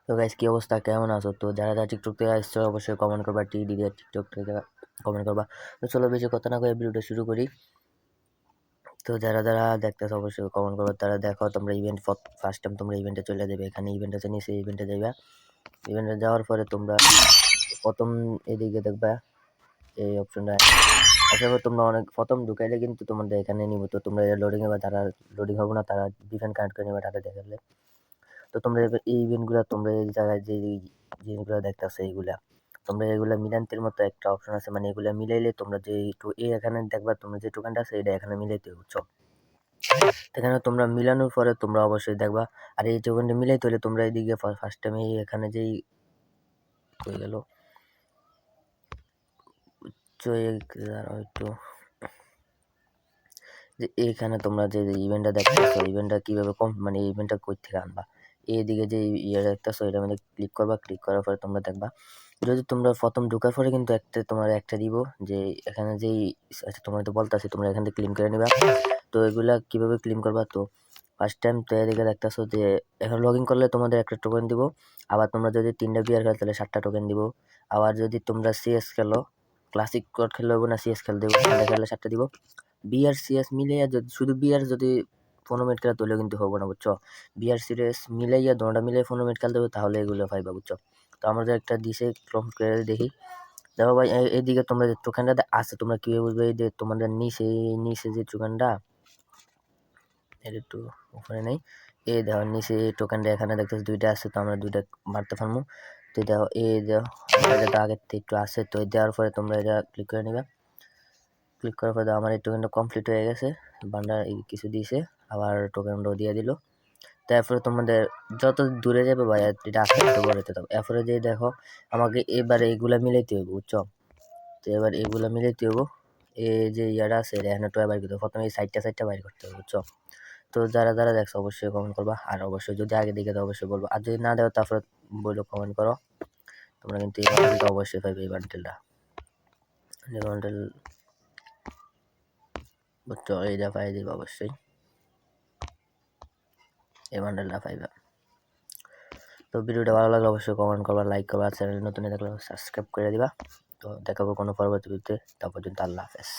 তো গাইস কি অবস্থা, কেমন আছো? তো যারা যারা টিকটক থেকে আসছো অবশ্যই কমেন্ট করবা, টিডি দিয়ে টিকটক থেকে কমেন্ট করবা। তো চলো বেশি কথা না কয়ে ভিডিওটা শুরু করি। তো যারা যারা দেখতেছো অবশ্যই কমেন্ট করবা, তারা দেখো তোমরা ইভেন্ট ফার্স্ট টাইম তোমরা ইভেন্টে চলে যাবে। এখানে ইভেন্ট আছে, নিচে ইভেন্টে যাইবা। ইভেন্টে যাওয়ার পরে তোমরা প্রথম এদিকে দেখবা এই অপশনটা আসার পর তোমরা অনেক প্রথম ঢুকাইলে কিন্তু তোমাদের এখানে নিব। তো তোমরা লোডিং এ বা তারা লোডিং হবে না, তারা ডিফেন্ট কানেক্ট করে নেবে তাদের দেখালে। তো তোমরা এবার এই ইভেন্টগুলো তোমরা এই জায়গায় যে জিনিসগুলো দেখতেছো এইগুলা তোমরা এগুলা মিলান্তের মতো একটা অপশন আছে, মানে এগুলা মিলাইলে তোমরা যে এখানে দেখবা তোমরা যে টোকেনটা আছে এটা এখানে মিলাইতে বুঝছো। এখানে তোমরা মিলানোর পরে তোমরা অবশ্যই দেখবা। আর এই টোকেনটা মিলাইতে হলে তোমরা এইদিকে ফার্স্ট টাইমে এখানে যেই হয়ে গেল একটু যে এখানে তোমরা যে ইভেন্টটা দেখতেছো ইভেন্টটা কিভাবে কম মানে ইভেন্টটা কই থেকে আনবা। এইদিকে যে ইয়ে দেখতেছো এটা মধ্যে ক্লিক করবা, ক্লিক করার পরে তোমরা দেখবা যদি তোমরা প্রথম ঢোকার পরে কিন্তু একটা তোমার একটা দিব যে এখানে যেই তোমার তো বলতাছি তোমরা এখান থেকে ক্লেম করে নিবা। তো এগুলা কিভাবে ক্লেম করবা, তো ফার্স্ট টাইম তো এদিকে দেখতেছো যে এখন লগ ইন করলে তোমাদের একটা টোকেন দিব। আবার তোমরা যদি 3টা বিয়ার খেলো তাহলে 7টা টোকেন দিব। আবার যদি তোমরা সিএস খেলো, ক্লাসিক কোড খেললে হবে না, সিএস খেলতে হবে, খেললে 7টা দিব। বিআর সিএস মিলাইয়া যদি শুধু বিআর যদি 15 মিনিট খেলা তাহলে কিন্তু হবে না বুঝছো। বিআর সিরিয়াস মিলাইয়া দোনোটা মিলিয়ে 15 মিনিট খেলতে হবে, তাহলে এগুলো পাইবা বুঝছো। তো আমাদের একটা দিছে ক্রম করে দেখি। দেখো ভাই এইদিকে তোমরা যে টোকেনটা আছে তোমরা কিভাবে বুঝবে, এই যে তোমাদের নিচে যে টোকেনটা এর একটু উপরে নেই, এই দেখো নিচে টোকেনটা এখানে দেখতেছি দুইটা আছে, তো আমরা দুইটা মারতে পারবো। তো দেখো এই দেখো এটা আগের থেকে একটু আছে, তো দেওয়ার পরে তোমরা এটা ক্লিক করে নিবা। ক্লিক করার পরে আমার এই টোকেনটা কমপ্লিট হয়ে গেছে, বান্ডার কিছু দিয়েছে, আবার টোকেনটাও দিয়ে দিল। তারপরে তোমাদের যত দূরে যাবে ভাই এটা আস্তে আস্তে বাড়াতে থাকো। এরপরে যে দেখো আমাকে এবার এইগুলা মিলাইতে হবে বুঝছো। তো এবার এগুলা মিলাইতে হবে, এই যে ইয়াটা আছে এখানে টোয়া বাইর করতে হবে, প্রথমে এই সাইডটা বাইর করতে হবে বুঝছো। তো যারা যারা দেখছো অবশ্যই কমেন্ট করবা, আর অবশ্যই যদি আগে দেখে তো অবশ্যই বলবো, আর যদি না দেখো তারপরে বললো কমেন্ট করো। তোমরা কিন্তু এই বান্ডেলটা অবশ্যই পাইবে, এই বান্ডেলটা বুঝছো, এইটা পাই দিবে অবশ্যই, এই বান্ডেলটা পাইবা। তো ভিডিওটা ভালো লাগলে অবশ্যই কমেন্ট করবা, লাইক করবা, চ্যানেল নতুন থাকলে সাবস্ক্রাইব করে দিবা। তো দেখাবো কোনো পরবর্তী ভিডিওতে, তারপর পর্যন্ত আল্লাহ হাফেজ।